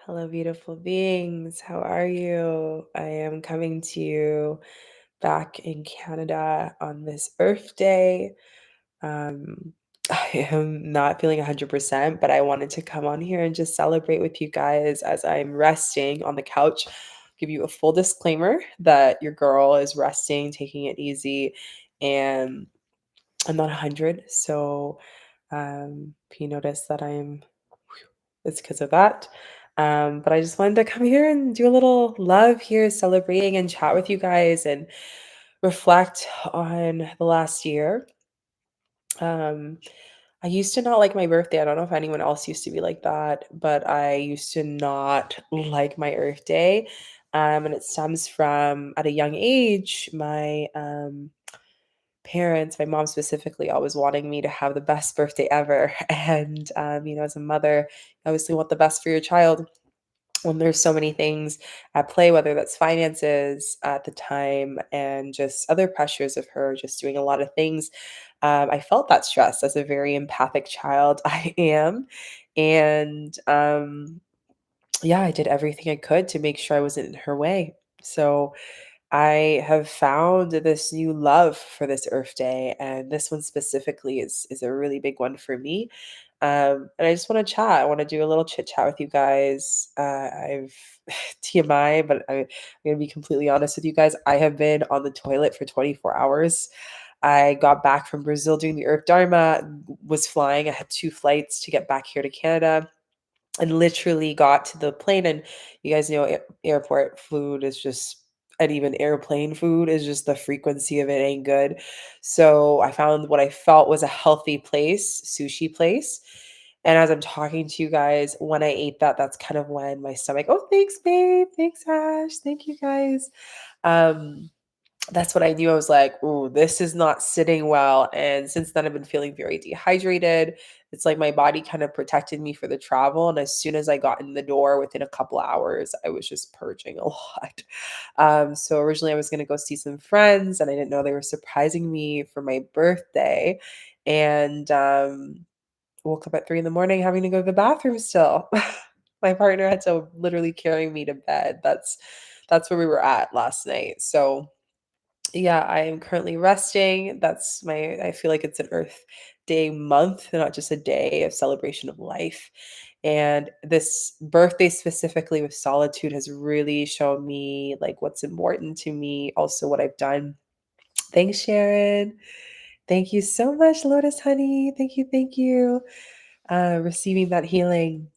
Hello, beautiful beings. How are you? I am coming to you back in Canada on this Earth Day. Um, I am not feeling 100%, but I wanted to come on here and just celebrate with you guys as I'm resting on the couch. Give you a full disclaimer that your girl is resting, taking it easy, and I'm not 100. So if you notice that it's because of that. But I just wanted to come here and do a little love here, celebrating and chat with you guys and reflect on the last year. Um, I used to not like my birthday. I don't know if anyone else used to be like that, but I used to not like my Earth Day. And it stems from at a young age, my parents, my mom specifically, always wanting me to have the best birthday ever. And, as a mother, you obviously want the best for your child when there's so many things at play, whether that's finances at the time and just other pressures of her just doing a lot of things. I felt that stress as a very empathic child. I am. And yeah, I did everything I could to make sure I wasn't in her way. So I have found this new love for this Earth Day, and this one specifically is a really big one for me. And I just want to chat. I want to do a little chit chat with you guys. I've TMI, but I'm gonna be completely honest with you guys. I have been on the toilet for 24 hours. I got back from Brazil doing the Earth Dharma, was flying. I had two flights to get back here to Canada and literally got to the plane. And you guys know airport food is just, and even airplane food is just, the frequency of it ain't good. So I found what I felt was a healthy place, sushi place. And as I'm talking to you guys, when I ate that, that's kind of when my stomach, oh, thanks, babe. Thanks, Ash. Thank you guys. Um, that's what I knew. I was like, "Ooh, this is not sitting well." And since then, I've been feeling very dehydrated. It's like my body kind of protected me for the travel. And as soon as I got in the door, within a couple hours, I was just purging a lot. So originally, I was going to go see some friends, and I didn't know they were surprising me for my birthday. And woke up at 3 in the morning having to go to the bathroom still. My partner had to literally carry me to bed. That's where we were at last night. So yeah, I am currently resting. I feel like it's an Earth Day month, not just a day of celebration of life. And this birthday specifically with solitude has really shown me like what's important to me, also what I've done. Thanks, Sharon. Thank you so much, Lotus Honey. Thank you, thank you. Receiving that healing.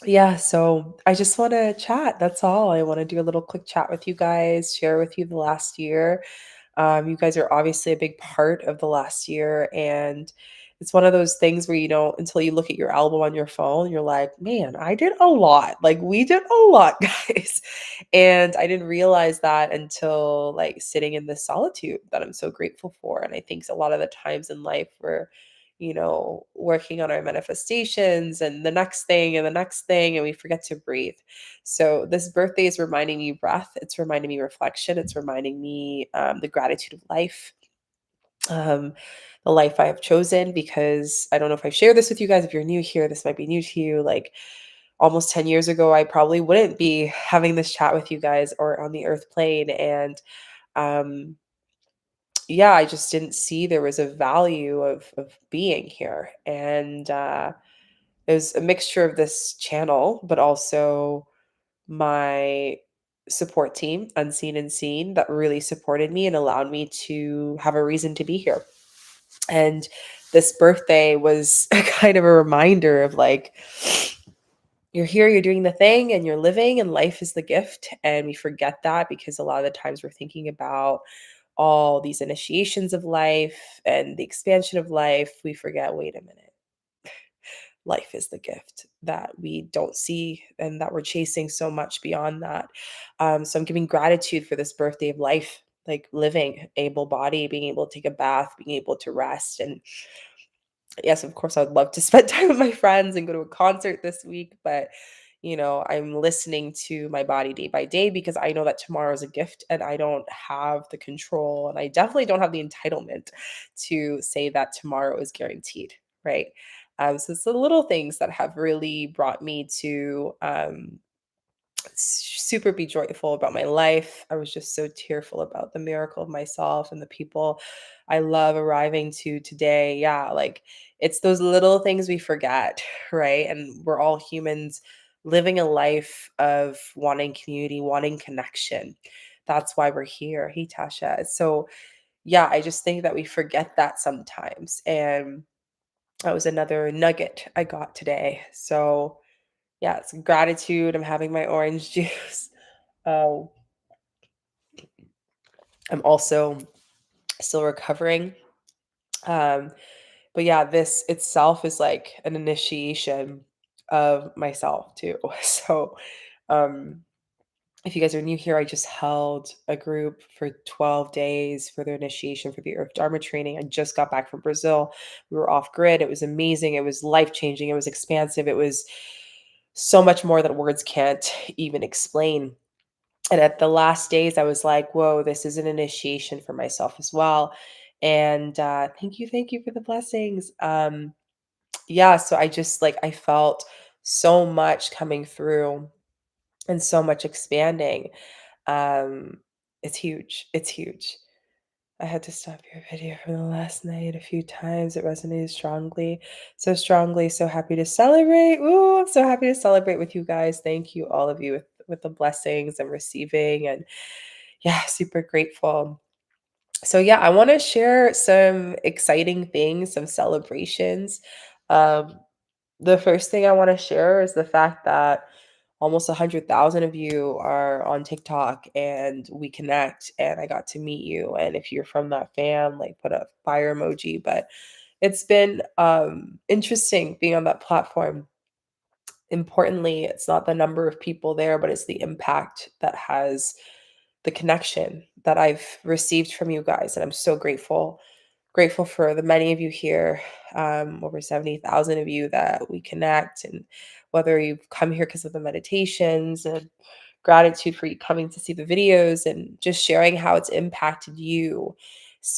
Yeah, so I just want to chat. That's all. I want to do a little quick chat with you guys, share with you the last year. You guys are obviously a big part of the last year. And it's one of those things where you don't, until you look at your album on your phone, you're like, man, I did a lot. Like, we did a lot, guys. And I didn't realize that until like sitting in this solitude that I'm so grateful for. And I think a lot of the times in life we're, working on our manifestations and the next thing and the next thing, and we forget to breathe. So this birthday is reminding me breath. It's reminding me reflection. It's reminding me the gratitude of life, um, the life I have chosen. Because I don't know if I've shared this with you guys. If you're new here, this might be new to you. Like almost 10 years ago, I probably wouldn't be having this chat with you guys or on the earth plane. And um, yeah, I just didn't see there was a value of being here. And it was a mixture of this channel, but also my support team, unseen and seen, that really supported me and allowed me to have a reason to be here. And this birthday was kind of a reminder of like, you're here, you're doing the thing, and you're living, and life is the gift. And we forget that because a lot of the times we're thinking about all these initiations of life and the expansion of life. We forget, wait a minute, life is the gift that we don't see and that we're chasing so much beyond that. So I'm giving gratitude for this birthday of life, like living, able body, being able to take a bath, being able to rest. And yes, of course, I'd love to spend time with my friends and go to a concert this week, but I'm listening to my body day by day because I know that tomorrow is a gift and I don't have the control, and I definitely don't have the entitlement to say that tomorrow is guaranteed, right? So it's the little things that have really brought me to super be joyful about my life. I was just so tearful about the miracle of myself and the people I love arriving to today. Yeah, like it's those little things we forget, right? And we're all humans living a life of wanting community, wanting connection. That's why we're here. Hey, Tasha. So, yeah, I just think that we forget that sometimes. And that was another nugget I got today. So, yeah, it's gratitude. I'm having my orange juice. Oh, I'm also still recovering. Um, but yeah, this itself is like an initiation of myself too. So, um, if you guys are new here, I just held a group for 12 days for their initiation for the Earth Dharma training. I just got back from Brazil. We were off grid. It was amazing. It was life changing. It was expansive. It was so much more that words can't even explain. And at the last days, I was like, whoa, this is an initiation for myself as well. And thank you for the blessings. Yeah, so I just like, I felt so much coming through and so much expanding. Um, it's huge. It's huge. I had to stop your video from the last night a few times. It resonated strongly, so strongly. So happy to celebrate. Ooh, I'm so happy to celebrate with you guys. Thank you, all of you, with the blessings I'm receiving. And yeah, super grateful. So yeah, I want to share some exciting things, some celebrations. Um, the first thing I want to share is the fact that almost 100,000 of you are on TikTok and we connect and I got to meet you. And if you're from that fam, like put a fire emoji. But it's been interesting being on that platform. Importantly, it's not the number of people there, but it's the impact that has the connection that I've received from you guys. And I'm so grateful for the many of you here, over 70,000 of you that we connect. And whether you've come here because of the meditations, and gratitude for you coming to see the videos and just sharing how it's impacted you,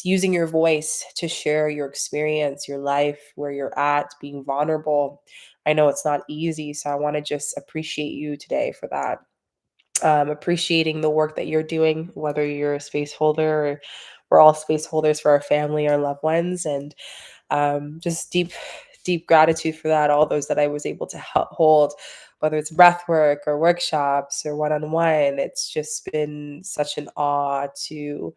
using your voice to share your experience, your life, where you're at, being vulnerable. I know it's not easy, so I want to just appreciate you today for that. Appreciating the work that you're doing, whether you're a space holder or we're all space holders for our family, our loved ones, and just deep gratitude for that. All those that I was able to hold, whether it's breath work or workshops or one-on-one, it's just been such an awe to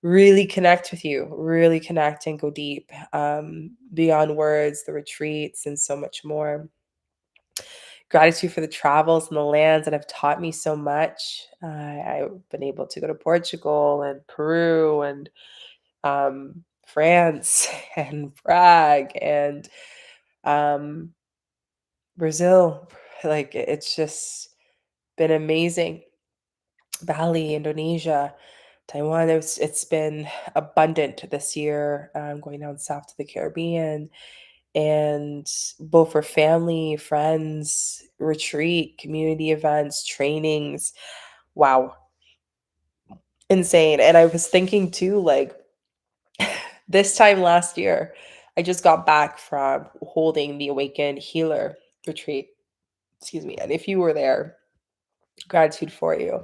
really connect with you, really connect and go deep, beyond words, the retreats, and so much more. Gratitude for the travels and the lands that have taught me so much. I've been able to go to Portugal and Peru and France and Prague and um, Brazil. Like it's just been amazing. Bali, Indonesia, Taiwan. It's been abundant this year. Going down south to the Caribbean, and both for family, friends, retreat, community events, trainings. Wow, insane. And I was thinking too, like this time last year, I just got back from holding the Awakened Healer retreat. Excuse me. And if you were there, gratitude for you,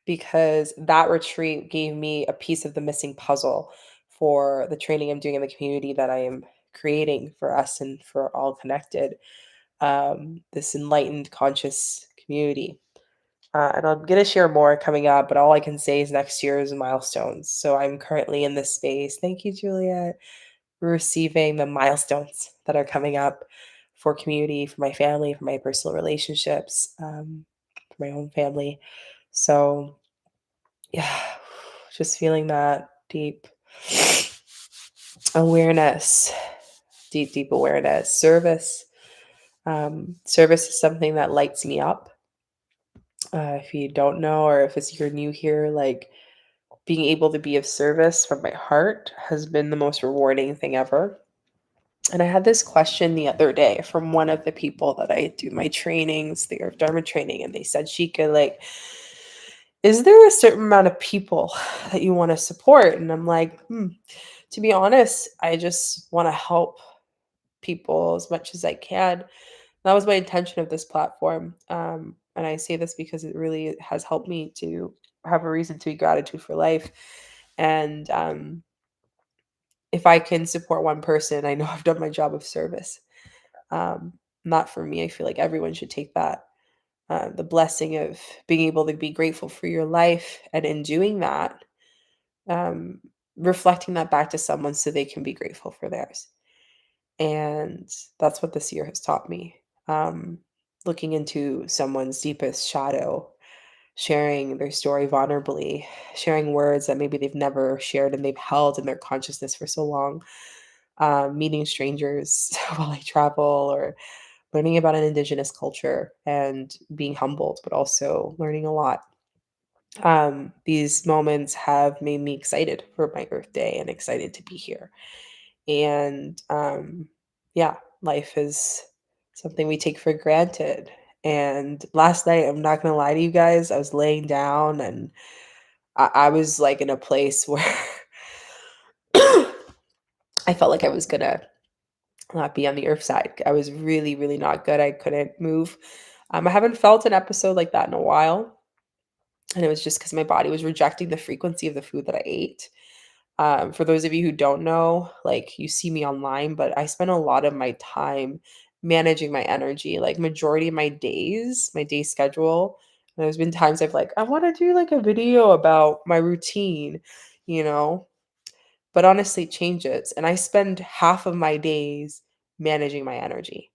because that retreat gave me a piece of the missing puzzle for the training I'm doing in the community that I am creating for us and for all connected. This enlightened, conscious community. And I'm going to share more coming up, but all I can say is next year is milestones. So I'm currently in this space. Thank you, Juliet. Receiving the milestones that are coming up for community, for my family, for my personal relationships, for my own family. So, yeah, just feeling that deep awareness, deep awareness. Service is something that lights me up. If you don't know, or if it's you're new here, like being able to be of service from my heart has been the most rewarding thing ever. And I had this question the other day from one of the people that I do my trainings, the Earth Dharma training, and they said, Shika, like, is there a certain amount of people that you want to support? And I'm like, to be honest, I just want to help people as much as I can. That was my intention of this platform. And I say this because it really has helped me to have a reason to be gratitude for life. And if I can support one person, I know I've done my job of service. Um, Not for me. I feel like everyone should take that, the blessing of being able to be grateful for your life, and in doing that, um, reflecting that back to someone so they can be grateful for theirs. And that's what this year has taught me. Um, Looking into someone's deepest shadow, sharing their story vulnerably, sharing words that maybe they've never shared and they've held in their consciousness for so long, meeting strangers while I travel, or learning about an indigenous culture and being humbled, but also learning a lot. These moments have made me excited for my Earth Day and excited to be here. And yeah, life is something we take for granted. And last night, I'm not gonna lie to you guys, I was laying down and I was like in a place where I felt like I was gonna not be on the earth side. I was really, really not good. I couldn't move. I haven't felt an episode like that in a while. And it was just because my body was rejecting the frequency of the food that I ate. For those of you who don't know, like you see me online, but I spend a lot of my time managing my energy, like majority of my day schedule. And there's been times I've like, I want to do like a video about my routine, you know, but honestly, it changes. And I spend half of my days managing my energy,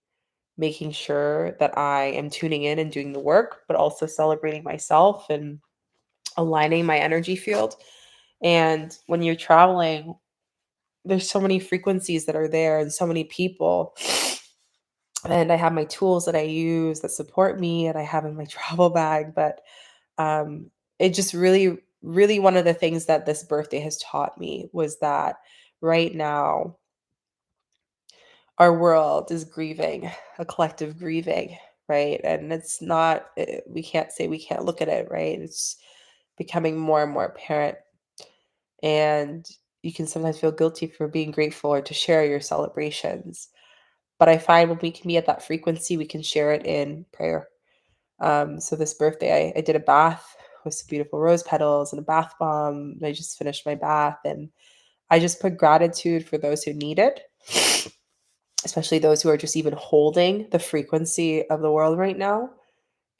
making sure that I am tuning in and doing the work, but also celebrating myself and aligning my energy field. And when you're traveling, there's so many frequencies that are there and so many people. And I have my tools that I use that support me and I have in my travel bag. But it just really, really one of the things that this birthday has taught me was that right now, our world is grieving, a collective grieving, right? And it's not, we can't say we can't look at it, right? It's becoming more and more apparent. And you can sometimes feel guilty for being grateful or to share your celebrations. But I find when we can be at that frequency, we can share it in prayer. So this birthday, I did a bath with some beautiful rose petals and a bath bomb. I just finished my bath and I just put gratitude for those who need it, especially those who are just even holding the frequency of the world right now.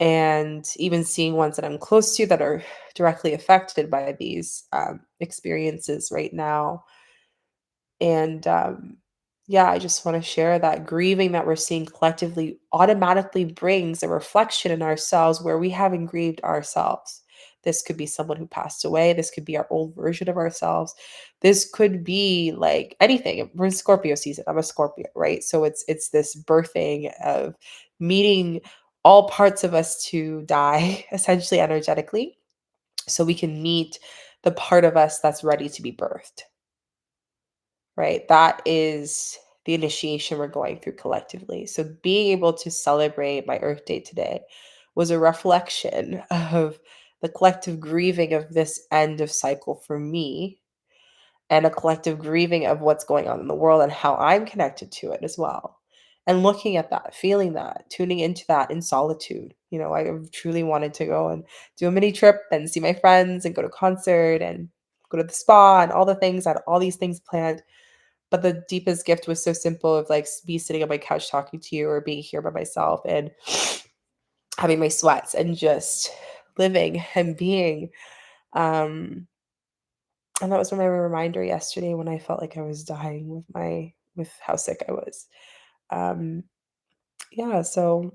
And even seeing ones that I'm close to that are directly affected by these experiences right now. And yeah, I just want to share that grieving that we're seeing collectively automatically brings a reflection in ourselves where we haven't grieved ourselves. This could be someone who passed away. This could be our old version of ourselves. This could be like anything. We're in Scorpio season. I'm a Scorpio, right? So it's this birthing of meeting all parts of us to die, essentially energetically, so we can meet the part of us that's ready to be birthed, right? That is the initiation we're going through collectively. So being able to celebrate my Earth Day today was a reflection of the collective grieving of this end of cycle for me, and a collective grieving of what's going on in the world and how I'm connected to it as well. And looking at that, feeling that, tuning into that in solitude. You know, I truly wanted to go and do a mini trip and see my friends and go to concert and go to the spa and all the things. I had all these things planned, but the deepest gift was so simple of like me sitting on my couch talking to you or being here by myself and having my sweats and just living and being. Um, and that was my reminder yesterday when I felt like I was dying with how sick I was. Um, yeah, so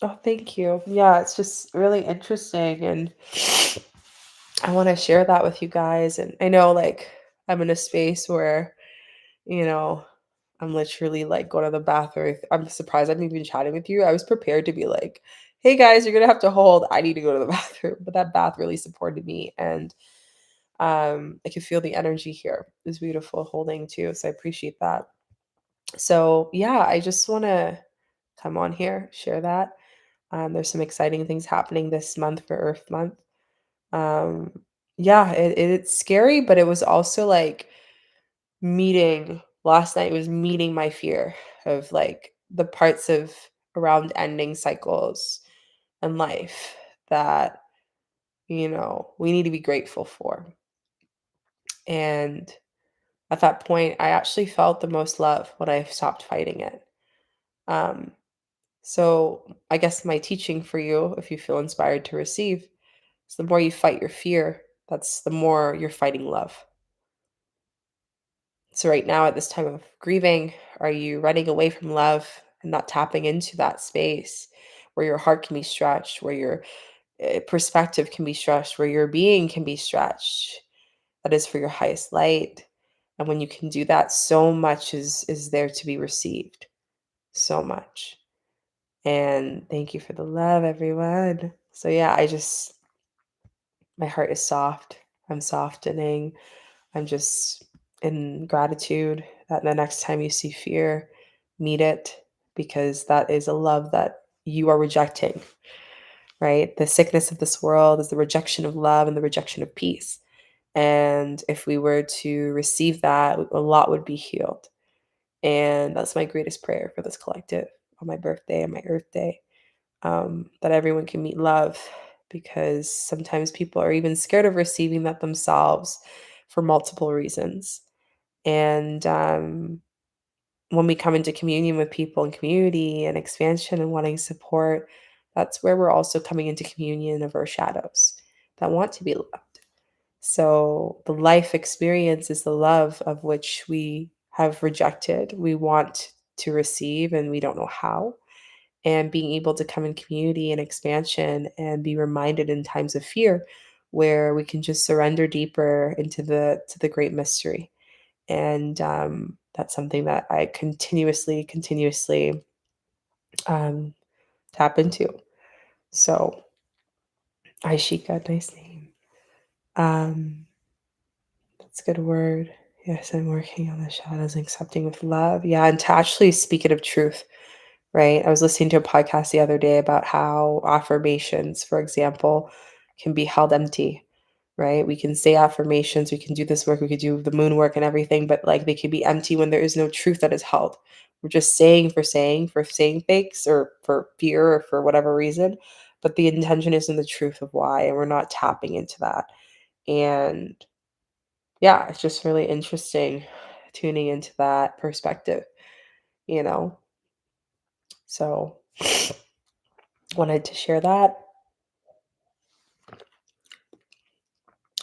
oh, thank you. Yeah, it's just really interesting and I want to share that with you guys. And I know like I'm in a space where, you know, I'm literally like going to the bathroom. I'm surprised I'm even chatting with you. I was prepared to be like, hey guys, you're gonna have to hold. I need to go to the bathroom. But that bath really supported me. And I could feel the energy here. It was beautiful holding too. So I appreciate that. So yeah, I just wanna come on here, share that. There's some exciting things happening this month for Earth Month. Yeah, it's scary, but it was also like meeting last night was meeting my fear of like the parts of around ending cycles and life that, we need to be grateful for. And at that point, I actually felt the most love when I stopped fighting it. Um, so I guess my teaching for you, if you feel inspired to receive, is the more you fight your fear, that's the more you're fighting love. So right now at this time of grieving, are you running away from love and not tapping into that space where your heart can be stretched, where your perspective can be stretched, where your being can be stretched? That is for your highest light. And when you can do that, so much is there to be received. So much. And thank you for the love, everyone. So yeah, my heart is soft. I'm softening. I'm just in gratitude that the next time you see fear, meet it, because that is a love that you are rejecting, right? The sickness of this world is the rejection of love and the rejection of peace. And if we were to receive that, a lot would be healed. And that's my greatest prayer for this collective on my birthday and my Earth Day, that everyone can meet love, because sometimes people are even scared of receiving that themselves for multiple reasons. And when we come into communion with people in community and expansion and wanting support, that's where we're also coming into communion of our shadows that want to be loved. So the life experience is the love of which we have rejected. We want to receive and we don't know how. And being able to come in community and expansion and be reminded in times of fear where we can just surrender deeper into the great mystery. And that's something that I continuously um, tap into. So, 𝐥𝐤𝐤𝐞, nice name. Um, that's a good word. Yes, I'm working on the shadows and accepting with love. Yeah, and to actually speak it of truth, right? I was listening to a podcast the other day about how affirmations, for example, can be held empty, right? We can say affirmations, we can do this work, we could do the moon work and everything, but like they could be empty when there is no truth that is held. We're just saying for saying things or for fear or for whatever reason, but the intention isn't the truth of why, and we're not tapping into that. And yeah, it's just really interesting tuning into that perspective, you know? So wanted to share that.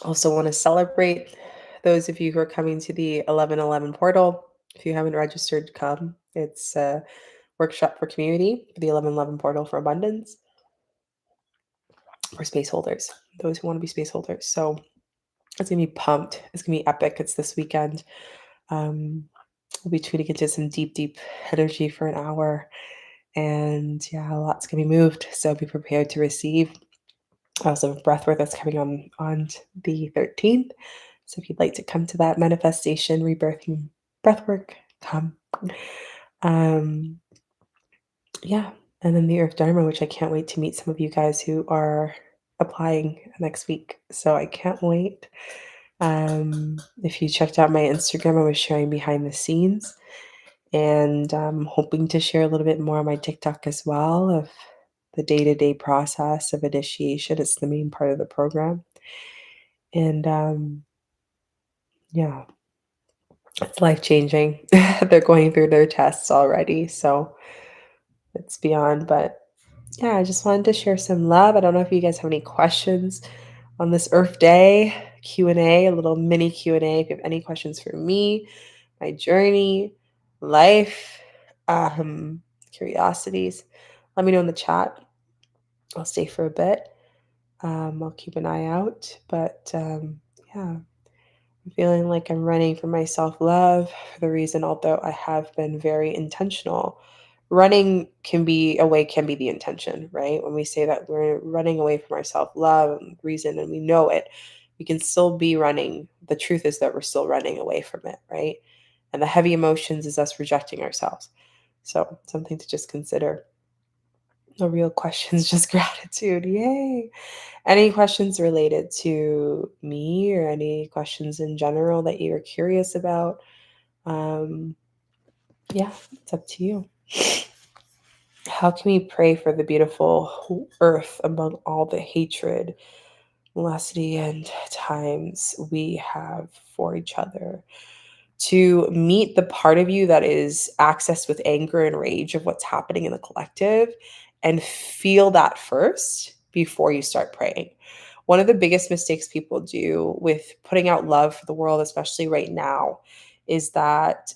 Also want to celebrate those of you who are coming to the 1111 portal. If you haven't registered, come. It's a workshop for community for the 1111 portal for abundance for space holders, those who want to be space holders. So it's going to be pumped. It's going to be epic. It's this weekend. Um, we'll be tuning into some deep energy for an hour. And yeah, a lot's going to be moved. So be prepared to receive. Also, breathwork that's coming on the 13th. So if you'd like to come to that manifestation, rebirthing breathwork, come. Um, yeah, and then the Earth Dharma, which I can't wait to meet some of you guys who are applying next week. So I can't wait. If you checked out my Instagram, I was sharing behind the scenes, and I'm hoping to share a little bit more on my TikTok as well of the day-to-day process of initiation. It's the main part of the program. And yeah, it's life changing. They're going through their tests already, so it's beyond. But yeah, I just wanted to share some love. I don't know if you guys have any questions on this Earth Day Q&A, a little mini Q&A. If you have any questions for me, my journey, life, curiosities, let me know in the chat. I'll stay for a bit. I'll keep an eye out. But yeah. I'm feeling like I'm running for my self love for the reason, although I have been very intentional. Running can be the intention, right? When we say that we're running away from our self love and reason and we know it, we can still be running. The truth is that we're still running away from it, right? And the heavy emotions is us rejecting ourselves. So, something to just consider. No real questions, just gratitude. Yay. Any questions related to me or any questions in general that you're curious about? Um, yeah, it's up to you. How can we pray for the beautiful earth among all the hatred, velocity, and times we have for each other? To meet the part of you that is accessed with anger and rage of what's happening in the collective and feel that first before you start praying. One of the biggest mistakes people do with putting out love for the world, especially right now, is that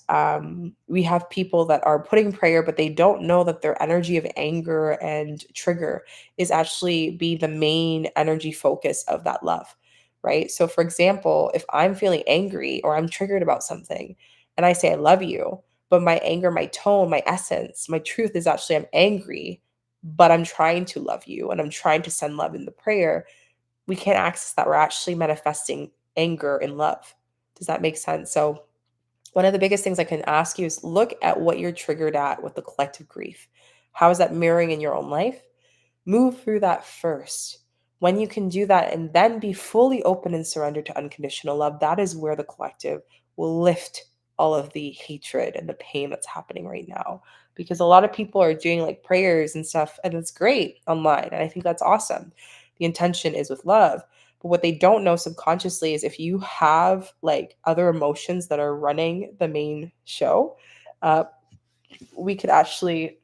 we have people that are putting prayer, but they don't know that their energy of anger and trigger is actually be the main energy focus of that love, right? So, for example, if I'm feeling angry or I'm triggered about something and I say, I love you, but my anger, my tone, my essence, my truth is actually I'm angry, but I'm trying to love you and I'm trying to send love in the prayer, we can't access that. We're actually manifesting anger and love. Does that make sense? So, one of the biggest things I can ask you is look at what you're triggered at with the collective grief. How is that mirroring in your own life? Move through that first. When you can do that and then be fully open and surrender to unconditional love, that is where the collective will lift all of the hatred and the pain that's happening right now. Because a lot of people are doing like prayers and stuff, and it's great online. And I think that's awesome. The intention is with love. But what they don't know subconsciously is if you have like other emotions that are running the main show, uh, we could actually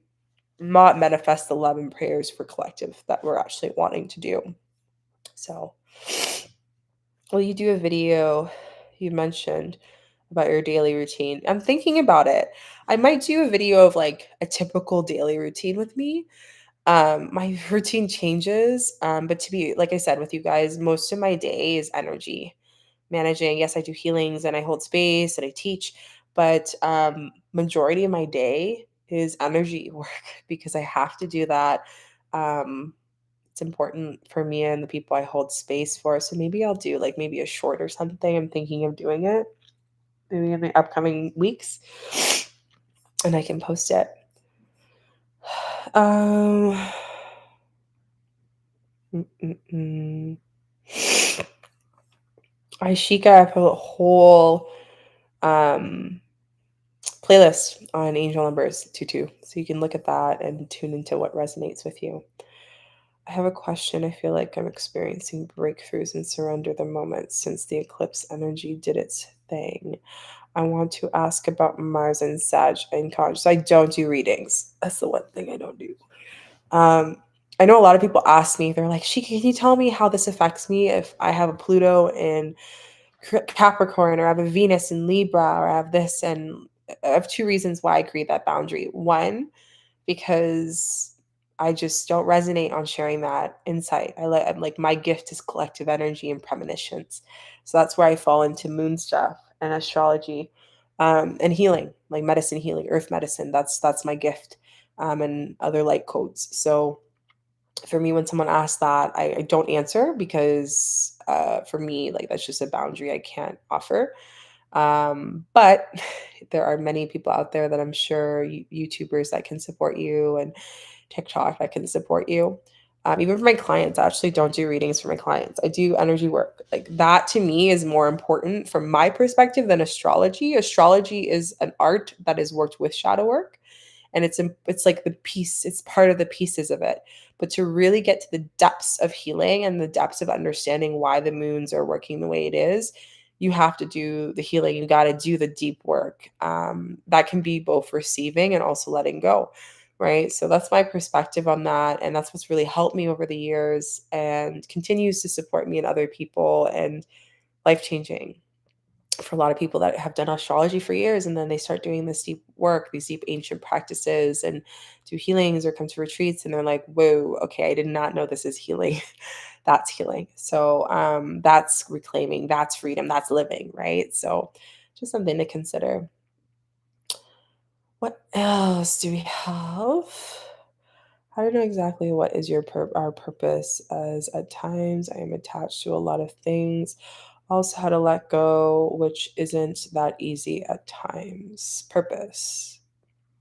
not manifest the love and prayers for collective that we're actually wanting to do. So, will you do a video you mentioned about your daily routine? I'm thinking about it. I might do a video of like a typical daily routine with me. My routine changes, but to be like I said with you guys, most of my day is energy managing. Yes, I do healings and I hold space and I teach, but majority of my day is energy work because I have to do that. Um, it's important for me and the people I hold space for. So maybe I'll do like maybe a short or something. I'm thinking of doing it maybe in the upcoming weeks and I can post it. Um, mm, mm, mm. I put a whole um playlist on angel numbers 22. So you can look at that and tune into what resonates with you. I have a question. I feel like I'm experiencing breakthroughs and surrender the moment since the eclipse energy did its thing. I want to ask about Mars and Sag and Conj. So I don't do readings. That's the one thing I don't do. Um, I know a lot of people ask me, they're like, she, can you tell me how this affects me if I have a Pluto in Capricorn or I have a Venus in Libra or I have this? And I have two reasons why I create that boundary. One, because I just don't resonate on sharing that insight. I'm like my gift is collective energy and premonitions. So that's where I fall into moon stuff and astrology, and healing, like medicine healing, earth medicine. That's my gift, and other light codes. So for me, when someone asks that, I don't answer because for me, like that's just a boundary I can't offer. But there are many people out there that I'm sure YouTubers that can support you and TikTok that can support you. Even for my clients, I actually don't do readings for my clients. I do energy work. Like that to me is more important from my perspective than astrology. Astrology is an art that is worked with shadow work, and it's like the piece. It's part of the pieces of it. But to really get to the depths of healing and the depths of understanding why the moons are working the way it is, you have to do the healing. You got to do the deep work. That can be both receiving and also letting go, right? So that's my perspective on that. And that's what's really helped me over the years and continues to support me and other people and life changing for a lot of people that have done astrology for years and then they start doing this deep work, these deep ancient practices and do healings or come to retreats and they're like, whoa, okay, I did not know this is healing. That's healing. So that's reclaiming, that's freedom, that's living, right? So just something to consider. What else do we have? I don't know exactly what is our purpose, as at times I am attached to a lot of things. Also, how to let go, which isn't that easy at times. Purpose.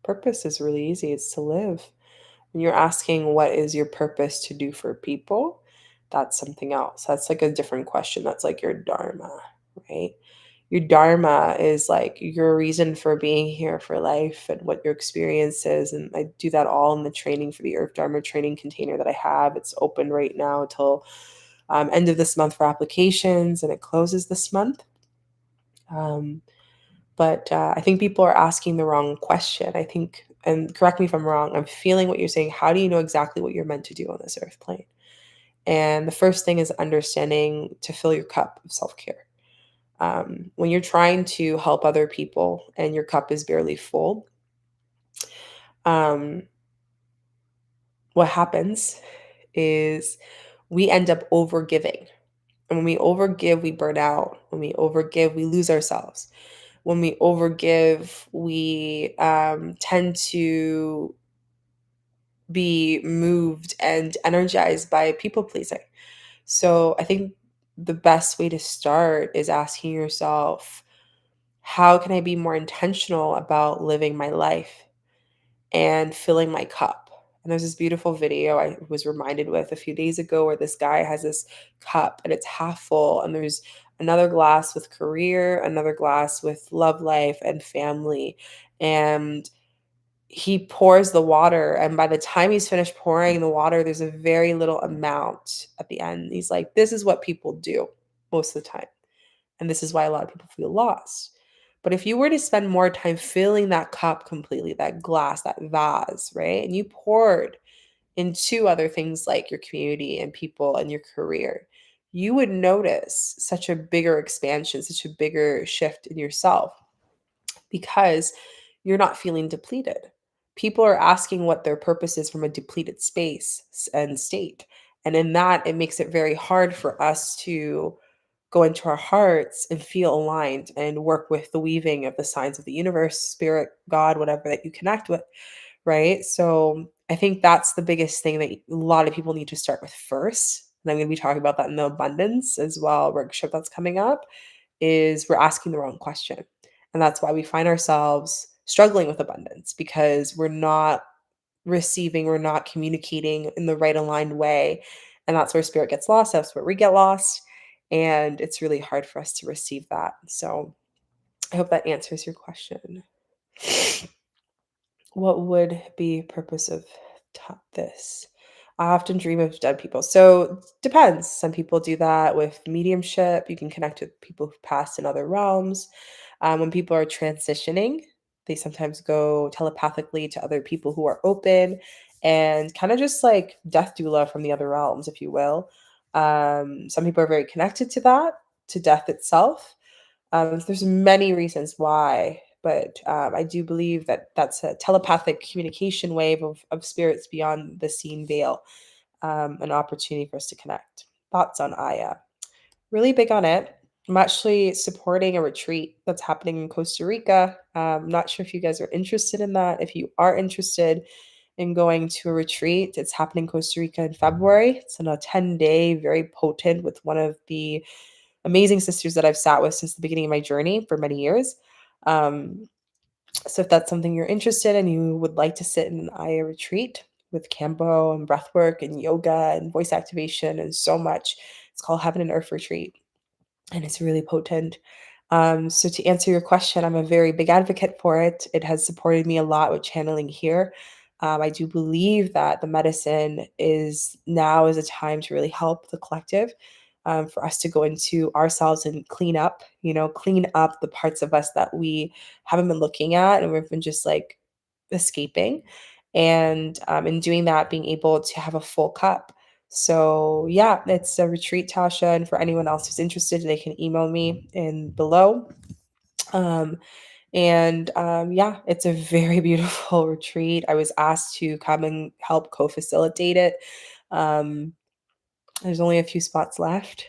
Purpose is really easy. It's to live. When you're asking what is your purpose to do for people, that's something else. That's like a different question. That's like your dharma, right? Your dharma is like your reason for being here for life and what your experience is. And I do that all in the training for the Earth Dharma training container that I have. It's open right now till end of this month for applications, and it closes this month. Um, but I think people are asking the wrong question. I think, and correct me if I'm wrong, I'm feeling what you're saying. How do you know exactly what you're meant to do on this earth plane? And the first thing is understanding to fill your cup of self care. When you're trying to help other people and your cup is barely full, um, what happens is we end up overgiving. And when we overgive, we burn out. When we overgive, we lose ourselves. When we overgive, we tend to be moved and energized by people pleasing. So I think the best way to start is asking yourself, how can I be more intentional about living my life and filling my cup? And there's this beautiful video I was reminded with a few days ago where this guy has this cup and it's half full, and there's another glass with career, another glass with love life and family. And he pours the water, and by the time he's finished pouring the water, there's a very little amount at the end. He's like, this is what people do most of the time. And this is why a lot of people feel lost. But if you were to spend more time filling that cup completely, that glass, that vase, right? And you poured into other things like your community and people and your career, you would notice such a bigger expansion, such a bigger shift in yourself because you're not feeling depleted. People are asking what their purpose is from a depleted and state. And in that, it makes it very hard for us to go into our hearts and feel aligned and work with the weaving of the signs of the universe, spirit, God, whatever that you connect with, right? So I think that's the biggest thing that a lot of people need to start with first. And I'm going to be talking about that in the abundance as well workshop that's coming up, is we're asking the wrong question. And that's why we find ourselves struggling with abundance because we're not receiving, we're not communicating in the right aligned way. And that's where spirit gets lost. That's where we get lost. And it's really hard for us to receive that. So I hope that answers your question. What would be purpose of this? I often dream of dead people. So depends. Some people do that with mediumship. You can connect with people who've passed in other realms. When people are transitioning, they sometimes go telepathically to other people who are open and kind of just like death doula from the other realms, if you will. Some people are very connected to that, to death itself. There's many reasons why, but I do believe that that's a telepathic communication wave of spirits beyond the seen veil, an opportunity for us to connect. Thoughts on Aya? Really big on it. I'm actually supporting a retreat that's happening in Costa Rica. I'm not sure if you guys are interested in that. If you are interested in going to a retreat, it's happening in Costa Rica in February. It's in a 10-day, very potent, with one of the amazing sisters that I've sat with since the beginning of my journey for many years. Um, so if that's something you're interested in, you would like to sit in an Aya retreat with Cambo and breathwork and yoga and voice activation and so much. It's called Heaven and Earth Retreat, and it's really potent. So to answer your question, I'm a very big advocate for it. It has supported me a lot with channeling here. I do believe that the medicine is now is a time to really help the collective, for us to go into ourselves and clean up the parts of us that we haven't been looking at and we've been just like escaping. And in doing that, being able to have a full cup. So yeah, it's a retreat, Tasha. And for anyone else who's interested, they can email me in below. Um, and yeah, it's a very beautiful retreat. I was asked to come and help co-facilitate it. Um, there's only a few spots left.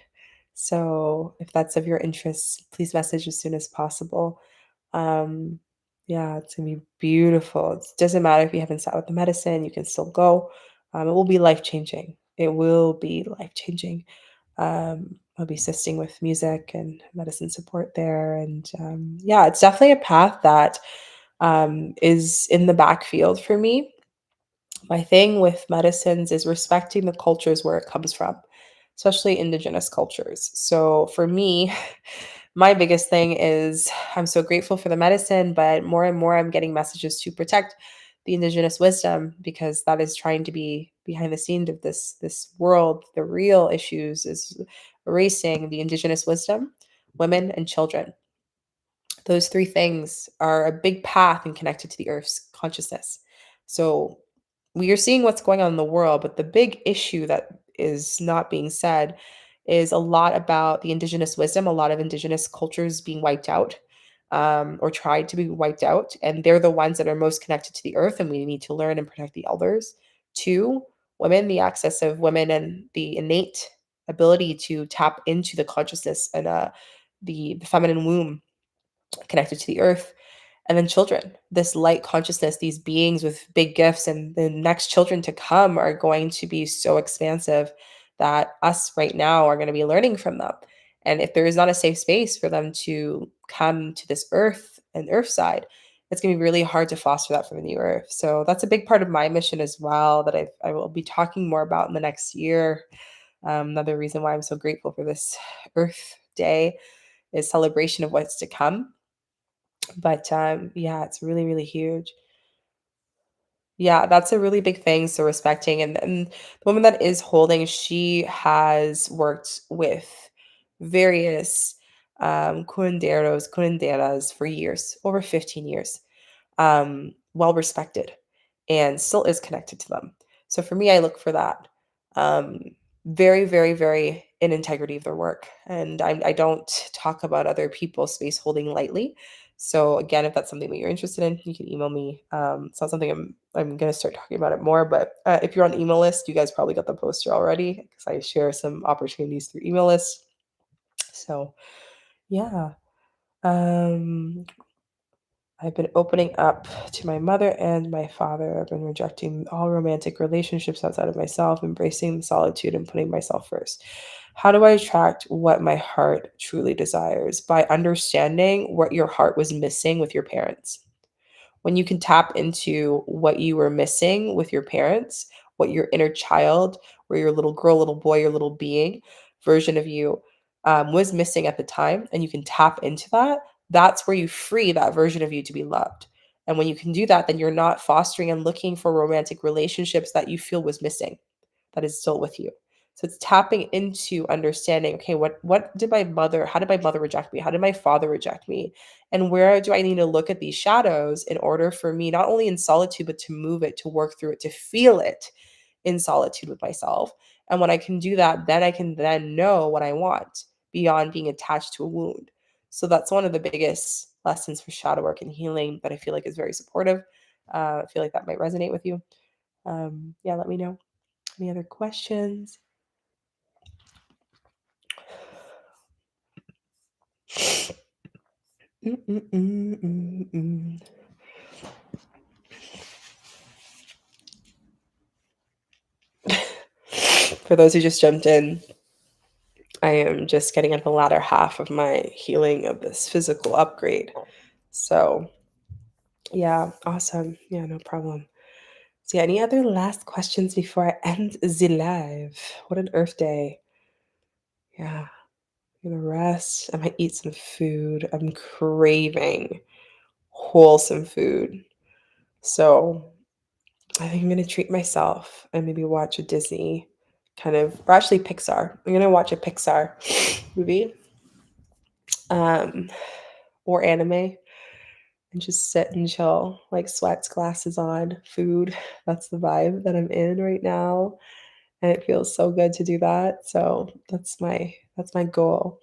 So if that's of your interest, please message as soon as possible. Um, yeah, it's gonna be beautiful. It doesn't matter if you haven't sat with the medicine, you can still go. It will be life changing. It will be life changing. I'll be assisting with music and medicine support there. And yeah, it's definitely a path that is in the backfield for me. My thing with medicines is respecting the cultures where it comes from, especially indigenous cultures. So for me, My biggest thing is I'm so grateful for the medicine, but more and more I'm getting messages to protect the indigenous wisdom because that is trying to be behind the scenes of this world. The real issues is erasing the indigenous wisdom, women and children. Those three things are a big path and connected to the earth's consciousness. So we are seeing what's going on in the world, but the big issue that is not being said is a lot about the indigenous wisdom, a lot of indigenous cultures being wiped out, or tried to be wiped out. And they're the ones that are most connected to the earth, and we need to learn and protect the elders. Two, women, the access of women and the innate ability to tap into the consciousness and the feminine womb connected to the earth. And then children, this light consciousness, these beings with big gifts, and the next children to come are going to be so expansive that us right now are going to be learning from them. And if there is not a safe space for them to come to this earth and earth side, it's going to be really hard to foster that from the new earth. So that's a big part of my mission as well that I will be talking more about in the next year. Another reason why I'm so grateful for this Earth Day is celebration of what's to come. But yeah, it's really, really huge. Yeah, that's a really big thing. So respecting, and the woman that is holding, she has worked with various curanderas for years, over 15 years, well respected, and still is connected to them. So for me, I look for that. Um, very, very, very in integrity of their work. And I don't talk about other people's space holding lightly. So again, if that's something that you're interested in, you can email me. It's not something I'm gonna start talking about it more, but if you're on the email list, you guys probably got the poster already because I share some opportunities through email lists. So yeah. Um, I've been opening up to my mother and my father. I've been rejecting all romantic relationships outside of myself, embracing solitude and putting myself first. How do I attract what my heart truly desires? By understanding what your heart was missing with your parents. When you can tap into what you were missing with your parents, what your inner child, or your little girl, little boy, your little being version of you was missing at the time, and you can tap into that, that's where you free that version of you to be loved. And when you can do that, then you're not fostering and looking for romantic relationships that you feel was missing, that is still with you. So it's tapping into understanding, okay, what did my mother, how did my mother reject me? How did my father reject me? And where do I need to look at these shadows in order for me, not only in solitude, but to move it, to work through it, to feel it in solitude with myself. And when I can do that, then I can then know what I want beyond being attached to a wound. So that's one of the biggest lessons for shadow work and healing that I feel like is very supportive. I feel like that might resonate with you. Yeah, let me know. Any other questions? Mm, mm, mm, mm, mm. For those who just jumped in, I am just getting at the latter half of my healing of this physical upgrade. So, yeah, awesome. Yeah, no problem. So, yeah, any other last questions before I end the live? What an Earth Day. Yeah, I'm gonna rest. I might eat some food. I'm craving wholesome food. So, I think I'm gonna treat myself and maybe watch a Disney kind of, or actually Pixar. I'm gonna watch a Pixar movie, um, or anime, and just sit and chill, like sweats, glasses on, food. That's the vibe that I'm in right now, and it feels so good to do that. So that's my goal.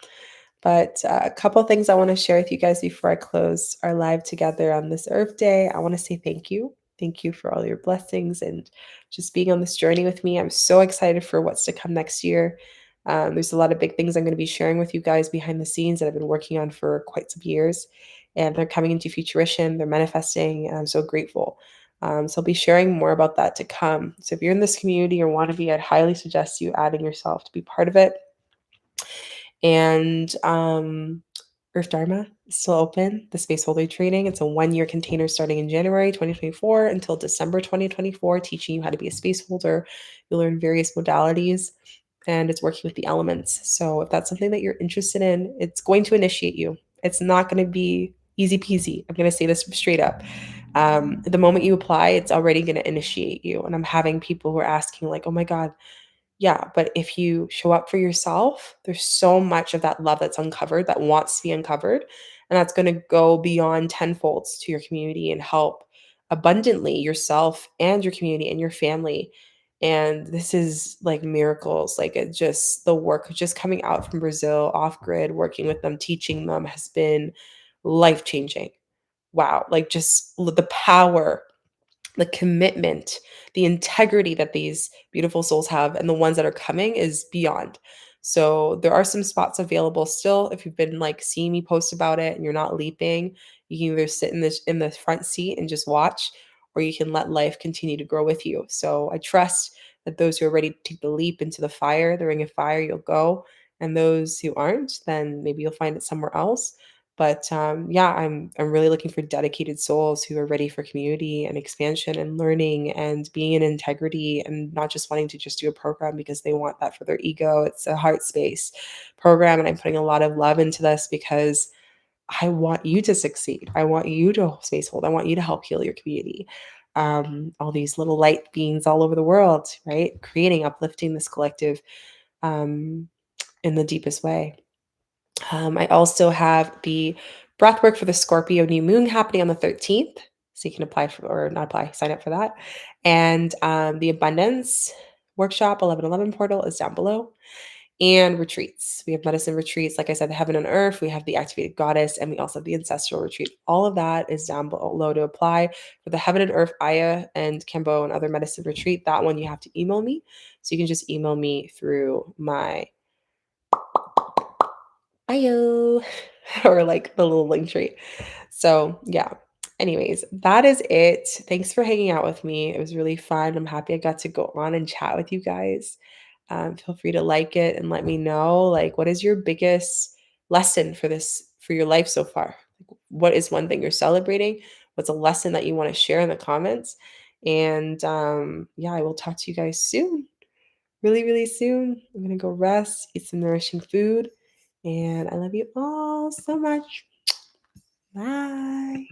But a couple things I want to share with you guys before I close our live together on this Earth Day. I want to say thank you. Thank you for all your blessings and just being on this journey with me. I'm so excited for what's to come next year. There's a lot of big things I'm going to be sharing with you guys behind the scenes that I've been working on for quite some years. And they're coming into fruition, they're manifesting, and I'm so grateful. So I'll be sharing more about that to come. So if you're in this community or want to be, I'd highly suggest you adding yourself to be part of it. And Earth Dharma is still open, the space holder training. It's a 1-year container starting in January 2024 until December 2024, teaching you how to be a space holder. You'll learn various modalities and it's working with the elements. So if that's something that you're interested in, it's going to initiate you. It's not going to be easy peasy. I'm going to say this straight up. The moment you apply, it's already going to initiate you. And I'm having people who are asking, like, oh my God, yeah, but if you show up for yourself, there's so much of that love that's uncovered that wants to be uncovered. And that's going to go beyond tenfolds to your community and help abundantly yourself and your community and your family. And this is like miracles. Like it just, the work just coming out from Brazil off grid, working with them, teaching them has been life changing. Wow. Like just the power, the commitment, the integrity that these beautiful souls have and the ones that are coming is beyond. So there are some spots available still. If you've been like seeing me post about it and you're not leaping, you can either sit in the front seat and just watch, or you can let life continue to grow with you. So I trust that those who are ready to take the leap into the fire, the ring of fire, you'll go. And those who aren't, then maybe you'll find it somewhere else. But yeah, I'm really looking for dedicated souls who are ready for community and expansion and learning and being in integrity and not just wanting to just do a program because they want that for their ego. It's a heart space program, and I'm putting a lot of love into this because I want you to succeed. I want you to space hold. I want you to help heal your community. All these little light beings all over the world, right? Creating, uplifting this collective um, in the deepest way. I also have the breath work for the Scorpio New Moon happening on the 13th. So you can apply for, or not apply, sign up for that. And the Abundance Workshop 1111 portal is down below. And retreats. We have medicine retreats. Like I said, the Heaven and Earth. We have the Activated Goddess, and we also have the Ancestral Retreat. All of that is down below to apply. For the Heaven and Earth, Aya and 𝐭𝐴 and other medicine retreat, that one you have to email me. So you can just email me through my bio or like the little link tree. So, yeah. Anyways, that is it. Thanks for hanging out with me. It was really fun. I'm happy I got to go on and chat with you guys. Feel free to like it and let me know, like, what is your biggest lesson for this, for your life so far? What is one thing you're celebrating? What's a lesson that you want to share in the comments? And yeah, I will talk to you guys soon, really, really soon. I'm going to go rest, eat some nourishing food. And I love you all so much. Bye.